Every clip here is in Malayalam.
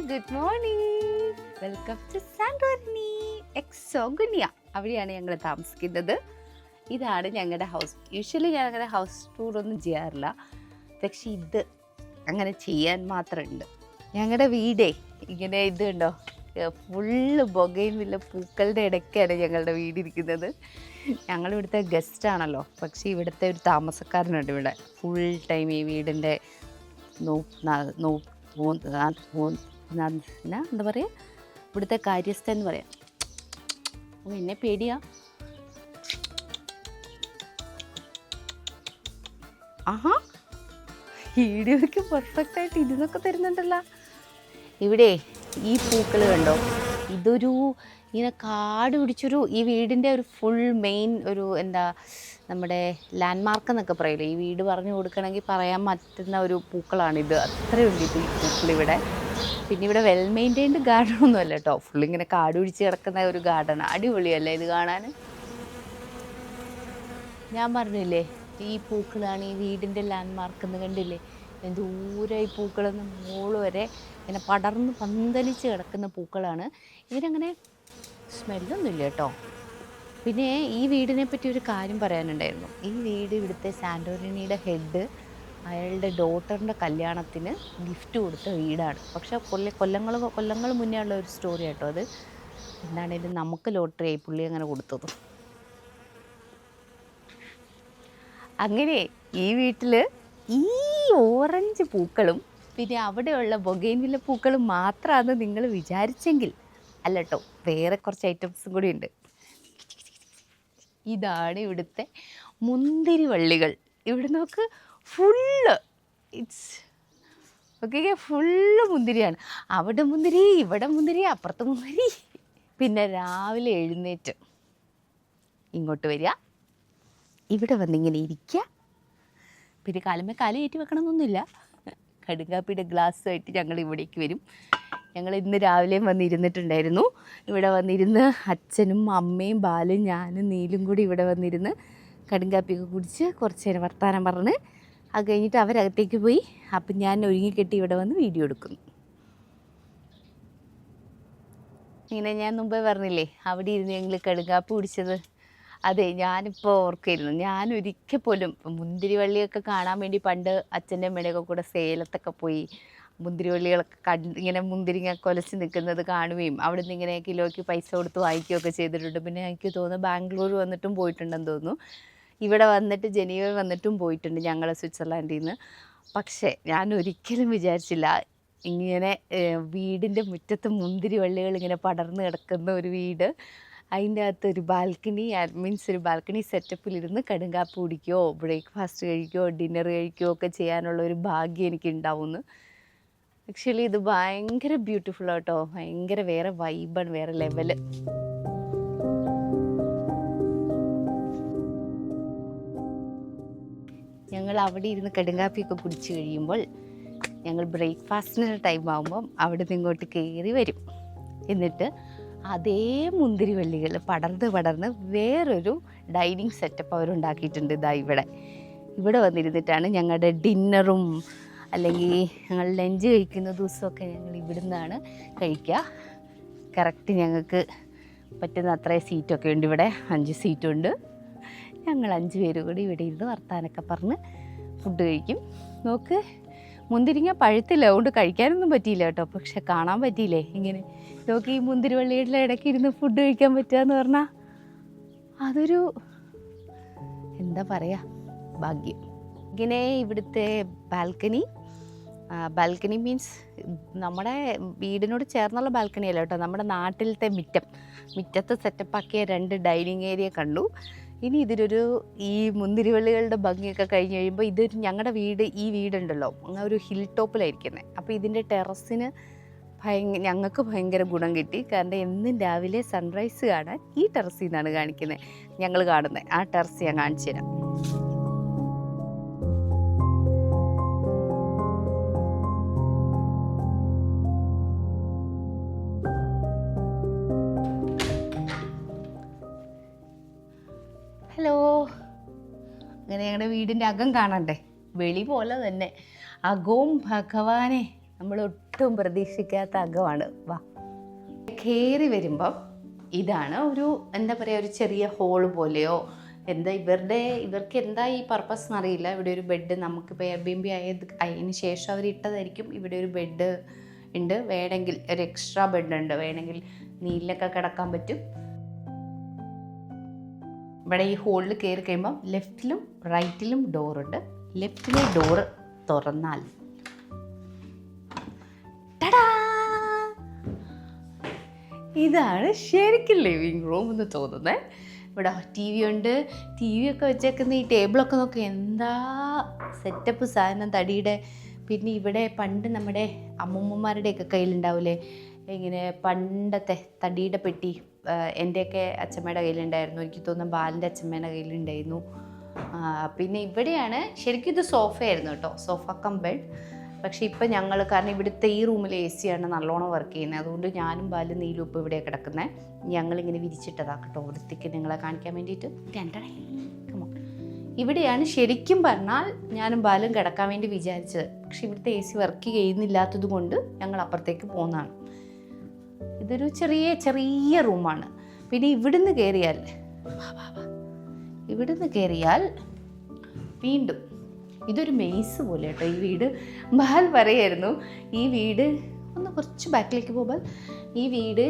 Good morning. Welcome to Santorini Exo Gonia. അവിടെയാണ് ഞങ്ങൾ താമസിക്കുന്നത്. ഇതാണ് ഞങ്ങളുടെ ഹൗസ്. യൂഷ്വലി ഞങ്ങളുടെ ഹൗസ് ടൂർ ഒന്നും ചെയ്യാറില്ല, പക്ഷെ ഇത് അങ്ങനെ ചെയ്യാൻ മാത്രമുണ്ട്. ഞങ്ങളുടെ വീടേ ഇങ്ങനെ ഇത് കണ്ടോ, ഫുള്ള് ബൊഗൈൻവില്ല പൂക്കളുടെ ഇടയ്ക്കാണ് ഞങ്ങളുടെ വീടിരിക്കുന്നത്. ഞങ്ങളിവിടുത്തെ ഗസ്റ്റാണല്ലോ, പക്ഷേ ഇവിടുത്തെ ഒരു താമസക്കാരനുണ്ട് ഇവിടെ ഫുൾ ടൈം ഈ വീടിൻ്റെ എന്താ പറയുക, ഇവിടുത്തെ കാര്യസ്ഥ എന്ന് പറയാം. എന്നെ പേടിയാ. ആഹാ, വീഡിയോയ്ക്ക് പെർഫെക്റ്റ് ആയിട്ട് ഇതിനൊക്കെ തരുന്നുണ്ടല്ലോ. ഇവിടെ ഈ പൂക്കൾ കണ്ടോ, ഇതൊരു ഇങ്ങനെ കാട് പിടിച്ചൊരു ഈ വീടിൻ്റെ ഒരു ഫുൾ മെയിൻ ഒരു എന്താ നമ്മുടെ ലാൻഡ്മാർക്ക് എന്നൊക്കെ പറയില്ലേ, ഈ വീട് പറഞ്ഞു കൊടുക്കണമെങ്കിൽ പറയാൻ പറ്റുന്ന ഒരു പൂക്കളാണിത്. അത്രയുണ്ട് ഇത് ഈ പൂക്കളിവിടെ. പിന്നെ ഇവിടെ വെൽ മെയിൻറ്റൈൻഡ് ഗാർഡനൊന്നും അല്ല കേട്ടോ, ഫുള്ളിങ്ങനെ കാട് പിടിച്ച് കിടക്കുന്ന ഒരു ഗാർഡനാണ്. അടിപൊളിയല്ലേ ഇത് കാണാൻ? ഞാൻ പറഞ്ഞില്ലേ ഈ പൂക്കളാണ് ഈ വീടിൻ്റെ ലാൻഡ്മാർക്ക് എന്ന്. കണ്ടില്ലേ ദൂരെ ഈ പൂക്കളെന്ന് മോള് വരെ ഇങ്ങനെ പടർന്ന് പന്തലിച്ച് കിടക്കുന്ന പൂക്കളാണ്. ഇതിനങ്ങനെ സ്മെല്ലൊന്നുമില്ല കേട്ടോ. പിന്നെ ഈ വീടിനെ പറ്റി ഒരു കാര്യം പറയാനുണ്ടായിരുന്നു. ഈ വീട് ഇവിടുത്തെ സാന്റോറിനിയുടെ ഹെഡ് അയാളുടെ ഡോട്ടറിൻ്റെ കല്യാണത്തിന് ഗിഫ്റ്റ് കൊടുത്ത വീടാണ്. പക്ഷേ കൊല്ലങ്ങൾ മുന്നേ ഉള്ള ഒരു സ്റ്റോറി കേട്ടോ അത്. എന്താണേലും നമുക്ക് ലോട്ടറി ആയി പുള്ളി അങ്ങനെ കൊടുത്തത്. അങ്ങനെ ഈ വീട്ടിൽ ഈ ഓറഞ്ച് പൂക്കളും പിന്നെ അവിടെയുള്ള ബൊഗൈൻവില്ല പൂക്കളും മാത്രമാണ് നിങ്ങൾ വിചാരിച്ചെങ്കിൽ അല്ല കേട്ടോ, വേറെ കുറച്ച് ഐറ്റംസും കൂടി ഉണ്ട്. ഇതാണ് ഇവിടുത്തെ മുന്തിരി വള്ളികൾ. ഇവിടെ നോക്ക്, ഫുള്ള് ഫുള്ള് മുന്തിരിയാണ്. അവിടെ മുന്തിരി, ഇവിടെ മുന്തിരി, അപ്പുറത്ത് മുന്തിരി. പിന്നെ രാവിലെ എഴുന്നേറ്റ് ഇങ്ങോട്ട് വരിക, ഇവിടെ വന്നിങ്ങനെ ഇരിക്കുക. പിന്നെ കാലുമേ കാല് കയറ്റി വെക്കണമെന്നൊന്നുമില്ല. കടുങ്കാപ്പിയുടെ ഗ്ലാസ്സുമായിട്ട് ഞങ്ങൾ ഇവിടേക്ക് വരും. ഞങ്ങൾ ഇന്ന് രാവിലെയും വന്നിരുന്നിട്ടുണ്ടായിരുന്നു. ഇവിടെ വന്നിരുന്ന് അച്ഛനും അമ്മയും ബാലും ഞാനും നീലും കൂടി ഇവിടെ വന്നിരുന്ന് കടുങ്കാപ്പിയൊക്കെ കുടിച്ച് കുറച്ച് നേരം വർത്താനം പറഞ്ഞ് അത് കഴിഞ്ഞിട്ട് അവരകത്തേക്ക് പോയി. അപ്പം ഞാൻ ഒരുങ്ങിക്കെട്ടി ഇവിടെ വന്ന് വീഡിയോ എടുക്കുന്നു. ഇങ്ങനെ ഞാൻ മുമ്പേ പറഞ്ഞില്ലേ അവിടെ ഇരുന്ന് ഞങ്ങൾ കടുങ്കാപ്പി കുടിച്ചത്. അതെ, ഞാനിപ്പോൾ ഓർക്കായിരുന്നു, ഞാൻ ഒരിക്കൽ പോലും മുന്തിരി വള്ളിയൊക്കെ കാണാൻ വേണ്ടി പണ്ട് അച്ഛൻ്റെ അമ്മയുടെയൊക്കെ കൂടെ സേലത്തൊക്കെ പോയി മുന്തിരിവള്ളികളൊക്കെ ഇങ്ങനെ മുന്തിരിങ്ങ കൊലച്ച് നിൽക്കുന്നത് കാണുകയും അവിടെ നിന്ന് ഇങ്ങനെ കിലോയ്ക്ക് പൈസ കൊടുത്ത് വാങ്ങിക്കുകയൊക്കെ ചെയ്തിട്ടുണ്ട്. പിന്നെ എനിക്ക് തോന്നുന്നു ബാംഗ്ലൂർ വന്നിട്ടും പോയിട്ടുണ്ടെന്ന് തോന്നുന്നു. ഇവിടെ വന്നിട്ട് ജനീവ വന്നിട്ടും പോയിട്ടുണ്ട് ഞങ്ങൾ സ്വിറ്റ്സർലാൻഡിൽ നിന്ന്. പക്ഷേ ഞാൻ ഒരിക്കലും വിചാരിച്ചില്ല ഇങ്ങനെ വീടിൻ്റെ മുറ്റത്ത് മുന്തിരി വള്ളികൾ ഇങ്ങനെ പടർന്ന് കിടക്കുന്ന ഒരു വീട്, അതിൻ്റെ അകത്ത് ഒരു ബാൽക്കണി, മീൻസ് ഒരു ബാൽക്കണി സെറ്റപ്പിലിരുന്ന് കടുങ്കാപ്പി കുടിക്കുകയോ ബ്രേക്ക്ഫാസ്റ്റ് കഴിക്കുകയോ ഡിന്നർ കഴിക്കുകയോ ഒക്കെ ചെയ്യാനുള്ള ഒരു ഭാഗ്യം എനിക്ക് ഉണ്ടാവുമെന്ന്. ആക്ച്വലി ഇത് ഭയങ്കര ബ്യൂട്ടിഫുൾ ആട്ടോ, ഭയങ്കര വേറെ വൈബാണ്, വേറെ ലെവല്. ഞങ്ങൾ അവിടെ ഇരുന്ന് കടുങ്കാപ്പിയൊക്കെ കുടിച്ച് കഴിയുമ്പോൾ ഞങ്ങൾ ബ്രേക്ക്ഫാസ്റ്റിൻ്റെ ടൈം ആകുമ്പം അവിടെ നിന്ന് ഇങ്ങോട്ട് കയറി വരും. എന്നിട്ട് അതേ മുന്തിരി വള്ളികൾ പടർന്ന് വേറൊരു ഡൈനിങ് സെറ്റപ്പ് അവരുണ്ടാക്കിയിട്ടുണ്ട്. ഇതാ ഇവിടെ വന്നിരുന്നിട്ടാണ് ഞങ്ങളുടെ ഡിന്നറും അല്ലെങ്കിൽ ഞങ്ങൾ ലഞ്ച് കഴിക്കുന്ന ദിവസമൊക്കെ ഞങ്ങൾ ഇവിടുന്നാണ് കഴിക്കുക. കറക്റ്റ് ഞങ്ങൾക്ക് പറ്റുന്ന അത്രയും സീറ്റൊക്കെ ഉണ്ട്. ഇവിടെ 5 സീറ്റുണ്ട്. ഞങ്ങൾ 5 പേര് കൂടി ഇവിടെ ഇരുന്ന് വർത്താനൊക്കെ പറഞ്ഞ് ഫുഡ് കഴിക്കും. നോക്ക്, മുന്തിരിങ്ങ പഴുത്തില്ല, അതുകൊണ്ട് കഴിക്കാനൊന്നും പറ്റിയില്ല കേട്ടോ, പക്ഷെ കാണാൻ പറ്റിയില്ലേ ഇങ്ങനെ. നോക്കി ഈ മുന്തിരി വള്ളിയുടെ ഇടയ്ക്ക് ഇരുന്ന് ഫുഡ് കഴിക്കാൻ പറ്റുക എന്ന് പറഞ്ഞാൽ അതൊരു എന്താ പറയുക, ഭാഗ്യം. ഇങ്ങനെ ഇവിടുത്തെ ബാൽക്കണി മീൻസ് നമ്മുടെ വീടിനോട് ചേർന്നുള്ള ബാൽക്കണി അല്ല കേട്ടോ, നമ്മുടെ നാട്ടിലത്തെ മുറ്റത്ത് സെറ്റപ്പാക്കിയ 2 ഡൈനിങ് ഏരിയ കണ്ടു. ഇനി ഇതിലൊരു ഈ മുന്തിരിവള്ളികളുടെ ഭംഗിയൊക്കെ കഴിഞ്ഞ് കഴിയുമ്പോൾ ഇതൊരു ഞങ്ങളുടെ ഈ വീടുണ്ടല്ലോ ഒരു ഹിൽ ടോപ്പിലായിരിക്കുന്നത്. അപ്പോൾ ഇതിൻ്റെ ടെറസിന് ഞങ്ങൾക്ക് ഭയങ്കര ഗുണം കിട്ടി. കാരണം എന്നും രാവിലെ സൺറൈസ് കാണാൻ ഈ ടെറസിൽ നിന്നാണ് ഞങ്ങൾ കാണുന്നത്. ആ ടെറസ് ഞാൻ കാണിച്ചു തരാം. ഹലോ, അങ്ങനെ ഞങ്ങളുടെ വീടിൻ്റെ അകം കാണണ്ടേ, വെളി പോലെ തന്നെ അകവും. ഭഗവാനെ, നമ്മൾ ഒട്ടും പ്രതീക്ഷിക്കാത്ത അകമാണ്. വാ, കയറി വരുമ്പം ഇതാണ് ഒരു എന്താ പറയുക, ഒരു ചെറിയ ഹോള് പോലെയോ എന്താ ഇവർക്ക് എന്താ ഈ പർപ്പസ് എന്നറിയില്ല. ഇവിടെ ഒരു ബെഡ് നമുക്കിപ്പോൾ എയർബിഎൻബി അതിന് ശേഷം അവർ ഇട്ടതായിരിക്കും. ഇവിടെ ഒരു ബെഡ് ഉണ്ട്, വേണമെങ്കിൽ ഒരു എക്സ്ട്രാ ബെഡ് ഉണ്ട്, വേണമെങ്കിൽ നീലിലൊക്കെ കിടക്കാൻ പറ്റും. ഇവിടെ ഈ ഹോളിൽ കയറി കഴിയുമ്പോൾ ലെഫ്റ്റിലും റൈറ്റിലും ഡോറുണ്ട്. ലെഫ്റ്റിലെ ഡോറ് തുറന്നാൽ ഇതാണ് ശരിക്കും ലിവിങ് റൂം എന്ന് തോന്നുന്നത്. ഇവിടെ ടി വി ഉണ്ട്. ടി വി ഒക്കെ വെച്ചേക്കുന്ന ഈ ടേബിളൊക്കെ നോക്കി എന്താ സെറ്റപ്പ് സാധനം, തടിയുടെ. പിന്നെ ഇവിടെ പണ്ട് നമ്മുടെ അമ്മൂമ്മമാരുടെയൊക്കെ കയ്യിലുണ്ടാവില്ലേ ഇങ്ങനെ പണ്ടത്തെ തടിയുടെ പെട്ടി, എൻ്റെയൊക്കെ അച്ഛമ്മയുടെ കയ്യിലുണ്ടായിരുന്നു. എനിക്ക് തോന്നുന്നു ബാലിൻ്റെ അച്ഛമ്മേൻ്റെ കയ്യിലുണ്ടായിരുന്നു. പിന്നെ ഇവിടെയാണ് ശരിക്കും ഇത് സോഫയായിരുന്നു കേട്ടോ, സോഫ കം ബെഡ്. പക്ഷേ ഇപ്പം ഞങ്ങൾ, കാരണം ഇവിടുത്തെ ഈ റൂമിൽ AC ആണ് നല്ലോണം വർക്ക് ചെയ്യുന്നത്, അതുകൊണ്ട് ഞാനും ബാലും നീലും ഇപ്പോൾ ഇവിടെ കിടക്കുന്നത്. ഞങ്ങളിങ്ങനെ വിരിച്ചിട്ടതാണ് കേട്ടോ വൃത്തിക്ക് നിങ്ങളെ കാണിക്കാൻ വേണ്ടിയിട്ട്. ഇവിടെയാണ് ശരിക്കും പറഞ്ഞാൽ ഞാനും ബാലും കിടക്കാൻ വേണ്ടി വിചാരിച്ചത്. പക്ഷെ ഇവിടുത്തെ AC വർക്ക് ചെയ്യുന്നില്ലാത്തത് കൊണ്ട് ഞങ്ങൾ അപ്പുറത്തേക്ക് പോകുന്നതാണ്. ഇതൊരു ചെറിയ റൂമാണ്. പിന്നെ ഇവിടുന്ന് കയറിയാൽ വീണ്ടും ഇതൊരു മെയ്സ് പോലെ കേട്ടോ ഈ വീട്. ബാൽ പറയായിരുന്നു ഈ വീട് ഒന്ന് കുറച്ച് ബാക്കിലേക്ക് പോകുമ്പോൾ ഈ വീട്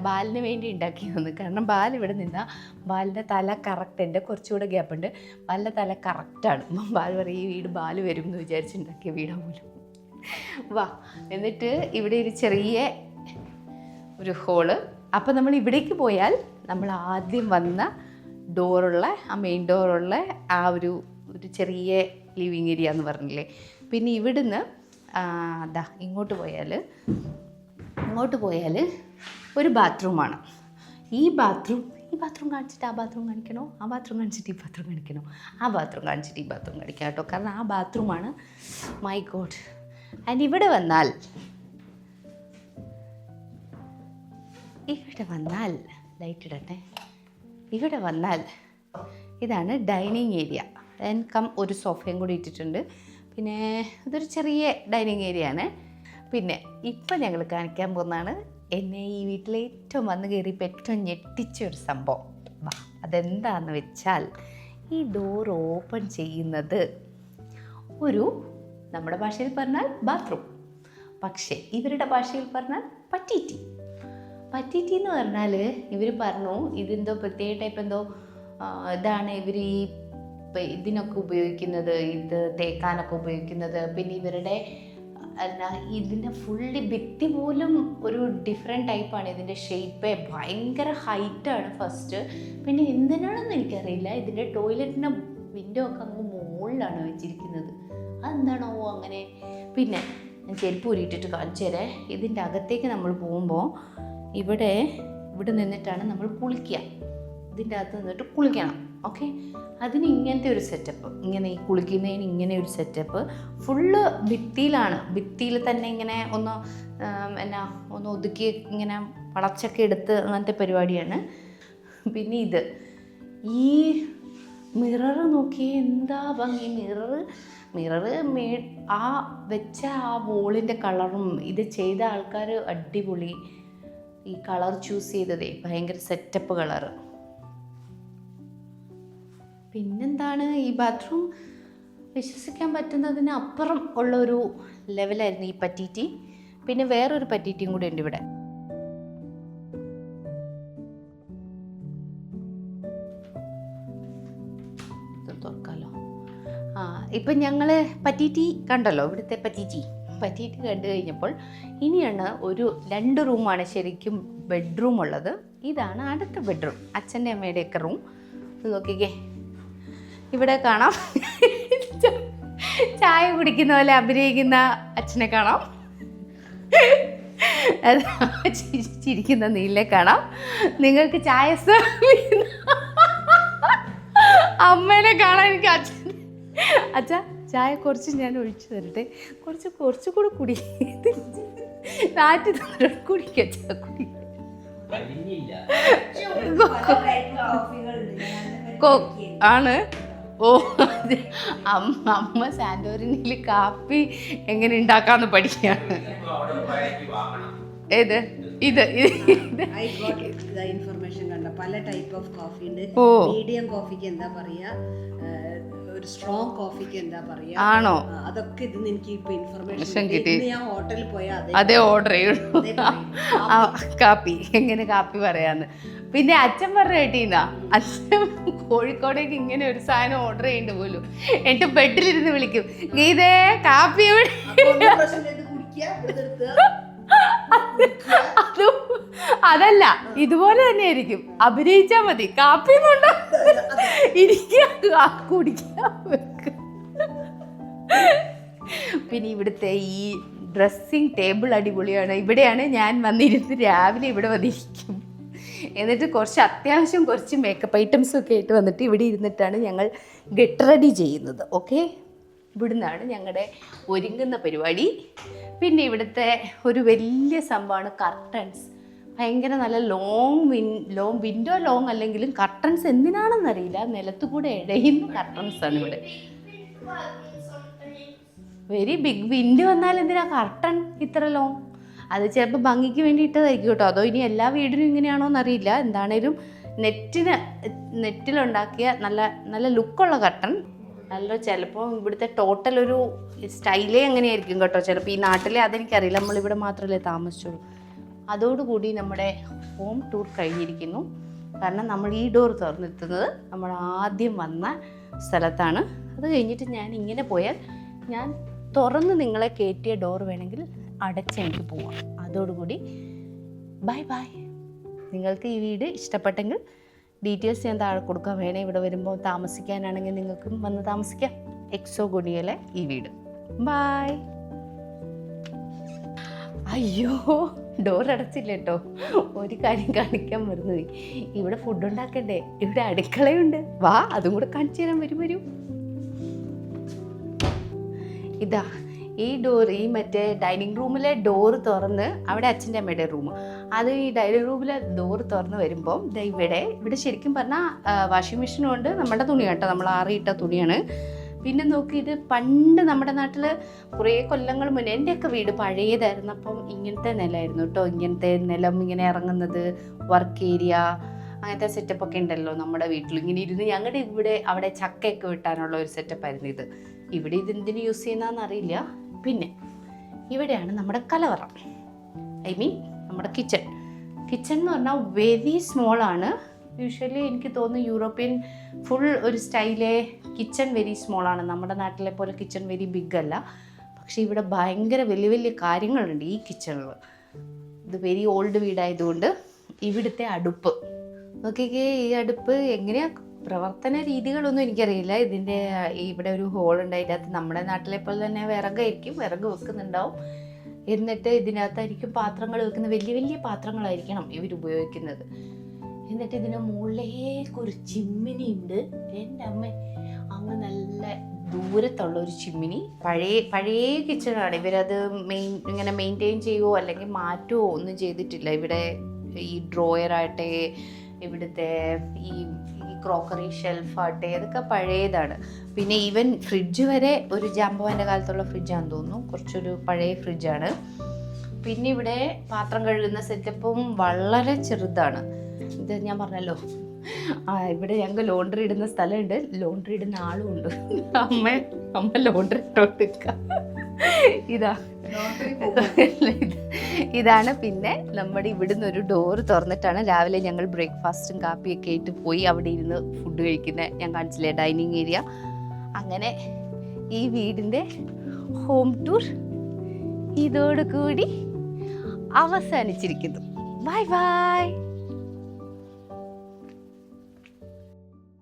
ബാലിന് വേണ്ടി ഉണ്ടാക്കിയതെന്ന്. കാരണം ബാൽ ഇവിടെ നിന്നാൽ ബാലിൻ്റെ തല കറക്റ്റ്, എൻ്റെ കുറച്ചുകൂടെ ഗ്യാപ്പുണ്ട്, ബാലിൻ്റെ തല കറക്റ്റാണ്. ബാൽ പറയും ഈ വീട് ബാൽ വരും എന്ന് വിചാരിച്ചുണ്ടാക്കിയ വീടാ പോലും. വാ, എന്നിട്ട് ഇവിടെ ഒരു ചെറിയ ഒരു ഹോള്. അപ്പം നമ്മൾ ഇവിടേക്ക് പോയാൽ നമ്മൾ ആദ്യം വന്ന ഡോറുള്ള ആ മെയിൻ ഡോറുള്ള ആ ഒരു ചെറിയ ലിവിങ് ഏരിയ എന്ന് പറഞ്ഞില്ലേ. പിന്നെ ഇവിടുന്ന് ഇങ്ങോട്ട് പോയാൽ ഒരു ബാത്റൂമാണ്. ഈ ബാത്റൂം കാണിച്ചിട്ട് ആ ബാത്റൂം കാണിക്കണോ, ആ ബാത്റൂം കാണിച്ചിട്ട് ഈ ബാത്റൂം കാണിക്കണോ, ആ ബാത്റൂം കാണിച്ചിട്ട് ഈ ബാത്റൂം കാണിക്കാം കേട്ടോ. കാരണം ആ ബാത്റൂമാണ് മൈ ഗോഡ്. ആൻഡ് ഇവിടെ വന്നാൽ ലൈറ്റ് ഇടട്ടെ. ഇവിടെ വന്നാൽ ഇതാണ് ഡൈനിങ് ഏരിയ. ഒരു സോഫയും കൂടി ഇട്ടിട്ടുണ്ട്. പിന്നെ ഇതൊരു ചെറിയ ഡൈനിങ് ഏരിയ ആണ്. പിന്നെ ഇപ്പം ഞങ്ങൾ കാണിക്കാൻ പോകുന്നതാണ് എന്നെ ഈ വീട്ടിൽ ഏറ്റവും വന്ന് കയറിയപ്പോൾ ഏറ്റവും ഞെട്ടിച്ച ഒരു സംഭവം. അതെന്താണെന്ന് വെച്ചാൽ ഈ ഡോർ ഓപ്പൺ ചെയ്യുന്നത് നമ്മുടെ ഭാഷയിൽ പറഞ്ഞാൽ ബാത്റൂം, പക്ഷേ ഇവരുടെ ഭാഷയിൽ പറഞ്ഞാൽ പറ്റീറ്റി എന്ന് പറഞ്ഞാൽ ഇവർ പറഞ്ഞു ഇതെന്തോ പ്രത്യേക ടൈപ്പ് എന്തോ ഇതാണ് ഇവർ ഈ ഇതിനൊക്കെ ഉപയോഗിക്കുന്നത്, ഇത് തേക്കാനൊക്കെ ഉപയോഗിക്കുന്നത്. പിന്നെ ഇവരുടെ ഇതിൻ്റെ ഫുള്ളി ഭിത്തി പോലും ഒരു ഡിഫറെൻറ്റ് ടൈപ്പാണ്. ഇതിൻ്റെ ഷേപ്പ് ഭയങ്കര ഹൈറ്റാണ് ഫസ്റ്റ്. പിന്നെ എന്തിനാണെന്ന് എനിക്കറിയില്ല, ഇതിൻ്റെ ടോയ്ലറ്റിൻ്റെ വിൻഡോ ഒക്കെ അങ്ങ് മുകളിലാണ് വെച്ചിരിക്കുന്നത്. അതെന്താണോ അങ്ങനെ. പിന്നെ ഞാൻ ചെരുപ്പ് ഊരിയിട്ടിട്ട് കാണിച്ചു തരാം. ഇതിൻ്റെ അകത്തേക്ക് നമ്മൾ പോകുമ്പോൾ ഇവിടെ നിന്നിട്ടാണ് നമ്മൾ കുളിക്കുക. ഇതിൻ്റെ അകത്ത് നിന്നിട്ട് കുളിക്കണം. ഓക്കെ, അതിന് ഇങ്ങനത്തെ ഒരു സെറ്റപ്പ്, ഇങ്ങനെ ഈ കുളിക്കുന്നതിന് ഇങ്ങനെ ഒരു സെറ്റപ്പ് ഫുള്ള് ഭിത്തിയിൽ തന്നെ ഇങ്ങനെ ഒന്ന് ഒതുക്കി ഇങ്ങനെ വളച്ചൊക്കെ എടുത്ത് അങ്ങനത്തെ പരിപാടിയാണ്. പിന്നെ ഈ മിറർ നോക്കിയേ എന്താ ഭംഗി. മിററ് ആ വെച്ച ആ വോളിൻ്റെ കളറും ഇത് ചെയ്ത ആൾക്കാർ അടിപൊളി. ഈ കളർ ചൂസ് ചെയ്തതേ ഭയങ്കര സെറ്റപ്പ് കളറ്. പിന്നെന്താണ്, ഈ ബാത്റൂം വിശ്വസിക്കാൻ പറ്റുന്നതിന് അപ്പുറം ഉള്ളൊരു ലെവലായിരുന്നു ഈ പറ്റീറ്റി. പിന്നെ വേറൊരു പറ്റീറ്റിയും കൂടെ ഉണ്ട് ഇവിടെ. തുറക്കാലോ. ഇപ്പം ഞങ്ങൾ പറ്റീറ്റി കണ്ടല്ലോ, ഇവിടുത്തെ പറ്റീറ്റി കണ്ടു കഴിഞ്ഞപ്പോൾ ഇനിയാണ് 2 റൂമാണ് ശരിക്കും ബെഡ്റൂം ഉള്ളത്. ഇതാണ് അടുത്ത ബെഡ്റൂം, അച്ഛൻ്റെ അമ്മയുടെയൊക്കെ റൂം. നോക്കിക്കേ, ഇവിടെ കാണാം ചായ കുടിക്കുന്ന പോലെ അഭിനയിക്കുന്ന അച്ഛനെ കാണാം, ചിരിക്കുന്ന നീലിനെ കാണാം. നിങ്ങൾക്ക് ചായ അമ്മേനെ കാണാൻ എനിക്ക് അച്ഛാ ചായ കുറച്ച് ഞാൻ ഒഴിച്ചു തരട്ടെ, കുറച്ചുകൂടെ കുടി, നാട്ടി കുടിക്കച്ചാ കുടി. ആണ് ഓ അമ്മ സാന്റോറിനിയിൽ കാപ്പി എങ്ങനെ ഉണ്ടാക്കാന്ന് പഠിക്കുകയാണ്. ഏത് ഇത് ഇൻഫർമേഷൻ കണ്ട പല ടൈപ്പ് ഓഫ് കോഫി ഉണ്ട്. മീഡിയം കോഫിക്ക് എന്താ പറയാ, ഒരു സ്ട്രോങ് കോഫിക്ക് എന്താ പറയാ, ആണോ? അതൊക്കെ ഇതിന് എനിക്ക് ഇപ്പൊ ഇൻഫർമേഷൻ കിട്ടി. ഞാൻ ഹോട്ടലിൽ പോയാൽ അതേ ഓർഡർ ചെയ്യുള്ളൂ കാപ്പി, എങ്ങനെ കാപ്പി പറയാന്ന്. പിന്നെ അച്ഛൻ പറഞ്ഞ കേട്ടീന്നാ, അച്ഛൻ കോഴിക്കോടേക്ക് ഇങ്ങനെ ഒരു സാധനം ഓർഡർ ചെയ്യേണ്ട പോലും എന്നിട്ട് ബെഡിലിരുന്ന് വിളിക്കും, ഗീതേ കാപ്പി അതല്ല, ഇതുപോലെ തന്നെ ആയിരിക്കും. അഭിനയിച്ചാ മതി, കാപ്പി കൊണ്ടോ കുടിക്കാൻ. പിന്നെ ഇവിടുത്തെ ഈ ഡ്രസ്സിങ് ടേബിൾ അടിപൊളിയാണ്. ഇവിടെയാണ് ഞാൻ വന്നിരുന്ന് രാവിലെ ഇവിടെ വന്നിരിക്കും. എന്നിട്ട് അത്യാവശ്യം കുറച്ച് മേക്കപ്പ് ഐറ്റംസും ഒക്കെ ആയിട്ട് വന്നിട്ട് ഇവിടെ ഇരുന്നിട്ടാണ് ഞങ്ങൾ ഗെറ്റ് റെഡി ചെയ്യുന്നത്. ഓക്കെ, ഇവിടുന്നാണ് ഞങ്ങളുടെ ഒരുങ്ങുന്ന പരിപാടി. പിന്നെ ഇവിടുത്തെ ഒരു വലിയ സംഭവമാണ് കർട്ടൻസ്. ഭയങ്കര നല്ല ലോങ് വിൻഡോ ലോങ് അല്ലെങ്കിലും കർട്ടൻസ് എന്തിനാണെന്നറിയില്ല, നിലത്തുകൂടെ ഇഴയുന്ന കർട്ടൻസാണ് ഇവിടെ. വെരി ബിഗ് വിൻഡ് വന്നാൽ എന്തിനാ കർട്ടൺ ഇത്ര ലോങ്? അത് ചിലപ്പോൾ ഭംഗിക്ക് വേണ്ടി ഇട്ടതായിരിക്കും കേട്ടോ, അതോ ഇനി എല്ലാ വീടിനും ഇങ്ങനെയാണോ എന്നറിയില്ല. എന്താണേലും നെറ്റിലുണ്ടാക്കിയ നല്ല നല്ല ലുക്കുള്ള കർട്ടൺ. നല്ല ചിലപ്പോൾ ഇവിടുത്തെ ടോട്ടൽ ഒരു സ്റ്റൈലേ എങ്ങനെയായിരിക്കും കേട്ടോ. ചിലപ്പോൾ ഈ നാട്ടിലെ അതെനിക്കറിയില്ല, നമ്മളിവിടെ മാത്രമല്ലേ താമസിച്ചുള്ളൂ. അതോടുകൂടി നമ്മുടെ ഹോം ടൂർ കഴിഞ്ഞിരിക്കുന്നു. കാരണം നമ്മൾ ഈ ഡോർ തുറന്നെത്തുന്നത് നമ്മൾ ആദ്യം വന്ന സ്ഥലത്താണ്. അത് കഴിഞ്ഞിട്ട് ഞാൻ ഇങ്ങനെ പോയാൽ ഞാൻ തുറന്ന് നിങ്ങളെ കയറ്റിയ ഡോർ വേണമെങ്കിൽ അടച്ചെനിക്ക് പോവാം. അതോടുകൂടി ബൈ ബൈ. നിങ്ങൾക്ക് ഈ വീട് ഇഷ്ടപ്പെട്ടെങ്കിൽ ഡീറ്റെയിൽസ് ഞാൻ താഴെ കൊടുക്കാൻ. വേണേ ഇവിടെ വരുമ്പോൾ താമസിക്കാനാണെങ്കിൽ നിങ്ങൾക്കും വന്ന് താമസിക്കാം. എക്സോഗോണിയയിലെ ഈ വീട്. ബൈ. അയ്യോ, ഡോർ അടച്ചില്ല കേട്ടോ. ഒരു കാര്യം കാണിക്കാൻ മറന്നുപോയി. ഇവിടെ ഫുഡ് ഉണ്ടാക്കണ്ടേ? ഇവിടെ അടുക്കളയുണ്ട്. വാ, അതും കൂടെ കാണിച്ചു തരാൻ. വരൂ. ഇതാ ഈ ഡോർ, ഈ മറ്റേ ഡൈനിങ് റൂമിലെ ഡോറ് തുറന്ന്, അവിടെ അച്ഛൻ്റെ അമ്മയുടെ റൂം, അത് ഈ ഡൈനിങ് റൂമിലെ ഡോറ് തുറന്ന് വരുമ്പം ഇവിടെ ശരിക്കും പറഞ്ഞാൽ വാഷിംഗ് മെഷീനും ഉണ്ട്. നമ്മുടെ തുണിയാണ് കേട്ടോ, നമ്മൾ ആറിയിട്ട തുണിയാണ്. പിന്നെ നോക്കി, ഇത് പണ്ട് നമ്മുടെ നാട്ടിൽ കുറേ കൊല്ലങ്ങൾ മുന്നേ, എൻ്റെയൊക്കെ വീട് പഴയതായിരുന്നു. അപ്പം ഇങ്ങനത്തെ നിലമായിരുന്നു കേട്ടോ. ഇങ്ങനത്തെ നിലം ഇങ്ങനെ ഇറങ്ങുന്നത്, വർക്ക് ഏരിയ, അങ്ങനത്തെ സെറ്റപ്പൊക്കെ ഉണ്ടല്ലോ നമ്മുടെ വീട്ടിൽ. ഇങ്ങനെ ഇരുന്ന് ഞങ്ങളുടെ അവിടെ ചക്കയൊക്കെ വെട്ടാനുള്ള ഒരു സെറ്റപ്പായിരുന്നു ഇത്. ഇവിടെ ഇതെന്തിനു യൂസ് ചെയ്യുന്നതെന്നറിയില്ല. പിന്നെ ഇവിടെയാണ് നമ്മുടെ കലവറ, നമ്മുടെ കിച്ചൺ എന്ന് പറഞ്ഞാൽ വെരി സ്മോളാണ്. യൂഷ്വലി എനിക്ക് തോന്നുന്നു യൂറോപ്യൻ ഫുൾ ഒരു സ്റ്റൈലേ കിച്ചൺ വെരി സ്മോളാണ്. നമ്മുടെ നാട്ടിലെ പോലെ കിച്ചൺ വെരി ബിഗ് അല്ല. പക്ഷേ ഇവിടെ ഭയങ്കര വലിയ വലിയ കാര്യങ്ങളുണ്ട് ഈ കിച്ചണിൽ. ഇത് വെരി ഓൾഡ് വീടായതുകൊണ്ട് ഇവിടുത്തെ അടുപ്പ് നോക്കിക്കേ. ഈ അടുപ്പ് എങ്ങനെയാ പ്രവർത്തന രീതികളൊന്നും എനിക്കറിയില്ല. ഇതിൻ്റെ ഇവിടെ ഒരു ഹോളുണ്ട്, അതിനകത്ത് നമ്മുടെ നാട്ടിലെ പോലെ തന്നെ വിറക് വെക്കുന്നുണ്ടാവും. എന്നിട്ട് ഇതിനകത്തായിരിക്കും പാത്രങ്ങൾ വെക്കുന്നത്. വലിയ വലിയ പാത്രങ്ങളായിരിക്കണം ഇവർ ഉപയോഗിക്കുന്നത്. എന്നിട്ട് ഇതിന് മുകളിലേക്കൊരു ചിമ്മിനി ഉണ്ട്. എൻ്റെ അമ്മ, അങ്ങ് നല്ല ദൂരത്തുള്ള ഒരു ചിമ്മിനി. പഴയ കിച്ചണാണ്. ഇവരത് ഇങ്ങനെ മെയിൻറ്റെയിൻ ചെയ്യുമോ അല്ലെങ്കിൽ മാറ്റുമോ ഒന്നും ചെയ്തിട്ടില്ല. ഇവിടെ ഈ ഡ്രോയറാകട്ടെ, ഇവിടുത്തെ ഈ ക്രോക്കറി ഷെൽഫാകട്ടെ, അതൊക്കെ പഴയതാണ്. പിന്നെ ഈവൻ ഫ്രിഡ്ജ് വരെ ഒരു ജാമ്പവാൻ്റെ കാലത്തുള്ള ഫ്രിഡ്ജാണെന്ന് തോന്നുന്നു. കുറച്ചൊരു പഴയ ഫ്രിഡ്ജാണ്. പിന്നെ ഇവിടെ പാത്രം കഴുകുന്ന സെറ്റപ്പും വളരെ ചെറുതാണ്. ഇത് ഞാൻ പറഞ്ഞല്ലോ, ഇവിടെ ഞങ്ങൾക്ക് ലോണ്ടറി ഇടുന്ന സ്ഥലമുണ്ട്, ലോണ്ടറി ഇടുന്ന ആളും ഉണ്ട്. അമ്മ ലോണ്ടറി ഇട്ടോണ്ടിരിക്കുക. ഇതാണ്. പിന്നെ നമ്മുടെ ഇവിടുന്ന് ഒരു ഡോറ് തുറന്നിട്ടാണ് രാവിലെ ഞങ്ങൾ ബ്രേക്ക്ഫാസ്റ്റും കാപ്പിയൊക്കെ ആയിട്ട് പോയി അവിടെ ഇരുന്ന് ഫുഡ് കഴിക്കുന്നത്. ഞാൻ കാണിച്ചില്ലേ ഡൈനിങ് ഏരിയ. അങ്ങനെ ഈ വീടിൻ്റെ ഹോം ടൂർ ഇതോടുകൂടി അവസാനിച്ചിരിക്കുന്നു. Bye bye.